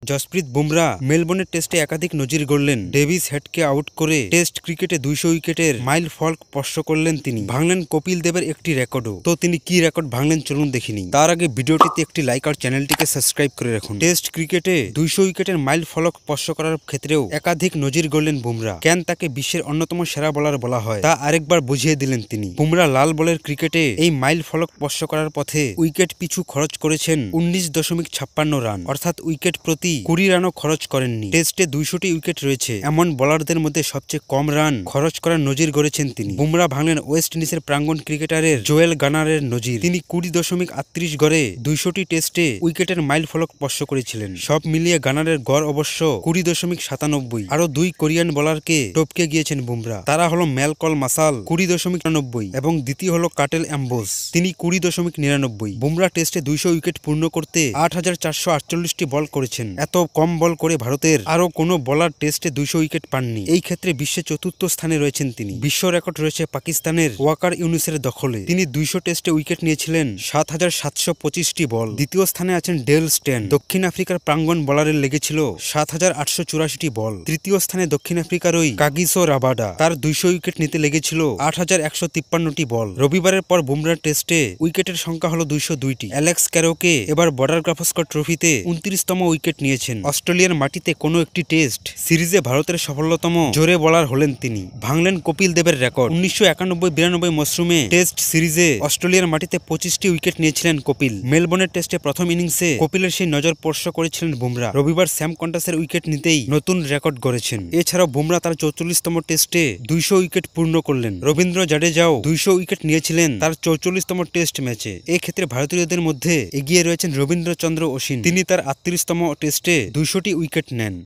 জসপ্রীত বুমরা মেলবোর্নের টেস্টে একাধিক নজির গড়লেন। ডেভিস হেডকে আউট করে টেস্ট ক্রিকেটে 200 উইকেটের মাইল ফলক স্পর্শ করলেন তিনি। ভাঙলেন কপিল দেবের একটি রেকর্ডও। তো তিনি কি রেকর্ড ভাঙলেন চলুন দেখিনি। তার আগে ভিডিওটিতে একটি লাইক আর চ্যানেলটিকে সাবস্ক্রাইব করে রাখুন। টেস্ট ক্রিকেটে 200 উইকেটের মাইল ফলক স্পর্শ করার ক্ষেত্রেও একাধিক নজির গড়লেন বুমরা। কেন তাকে বিশ্বের অন্যতম সেরা বোলার বলা হয় তা আরেকবার বুঝিয়ে দিলেন তিনি। বুমরা লাল বলের ক্রিকেটে এই মাইল ফলক স্পর্শ করার পথে উইকেট পিছু খরচ করেছেন 19.56 রান, অর্থাৎ উইকেট প্রতি 20 রানও খরচ করেননি। টেস্টে 200টি উইকেট রয়েছে এমন বোলারদের মধ্যে সবচেয়ে কম রান খরচ করার নজির গড়েছেন তিনি। বুমরা ভাঙলেন ওয়েস্ট ইন্ডিজের প্রাঙ্গণ ক্রিকেটারের জোয়েল গানারের নজির। তিনি 20.38 গড়ে 200টি টেস্টে উইকেটের মাইল ফলক স্পর্শ করেছিলেন। সব মিলিয়ে গানারের গড় অবশ্য 20.97। আরো দুই কোরিয়ান বোলারকে টপকে গিয়েছেন বুমরা। তারা হলো ম্যালকল মাসাল 20.99 এবং দ্বিতীয় হলো কাটেল অ্যাম্বোস, তিনি 20.99। বুমরা টেস্টে 200 উইকেট পূর্ণ করতে 8,448টি বল করেছেন। এত কম বল করে ভারতের আরো কোনো বোলার টেস্টে 200 উইকেট পাননি। এই ক্ষেত্রে বিশ্বে চতুর্থ স্থানে রয়েছেন তিনি। বিশ্ব রেকর্ড রয়েছে পাকিস্তানের ওয়াকার ইউনুসের দখলে। তিনি 200 টেস্টে উইকেট নিয়েছিলেন 7,725টি বল। দ্বিতীয় স্থানে আছেন ডেল স্টেন। দক্ষিণ আফ্রিকার প্রাঙ্গণ বোলারের লেগেছিল 7,884টি বল। তৃতীয় স্থানে দক্ষিণ আফ্রিকার ওই কাগিসো রাবাডা, তার 200 উইকেট নিতে লেগেছিল 8,153টি বল। রবিবারের পর বুমরার টেস্টে উইকেটের সংখ্যা হলো 202টি। অ্যালেক্স ক্যারোকে এবার বর্ডার গাভাস্কর ট্রফিতে 29তম উইকেট নিয়েছেন। অস্ট্রেলিয়ার মাটিতে কোনো একটি টেস্ট সিরিজে ভারতের সফলতম জোরে বোলার হলেন তিনি। ভাঙলেন কপিল দেবের রেকর্ড। 1991-92 মরসুমে টেস্ট সিরিজে অস্ট্রেলিয়ার মাটিতে 25টি উইকেট নিয়েছিলেন কপিল। মেলবোর্নের টেস্টে প্রথম ইনিংসে কপিলের সেই নজর স্পর্শ করেছিলেন বুমরা। রবিবার স্যাম কন্টাসের উইকেট নিতেই নতুন রেকর্ড গড়েছেন। এছাড়াও বুমরা তার 44তম টেস্টে 200 উইকেট পূর্ণ করলেন। রবীন্দ্র জাডেজাও 200 উইকেট নিয়েছিলেন তার 44তম টেস্ট ম্যাচে। এক্ষেত্রে ভারতীয়দের মধ্যে এগিয়ে রয়েছেন রবীন্দ্র চন্দ্র অশ্বিন, তিনি তার 38তম টেস্টে 200টি উইকেট নেন।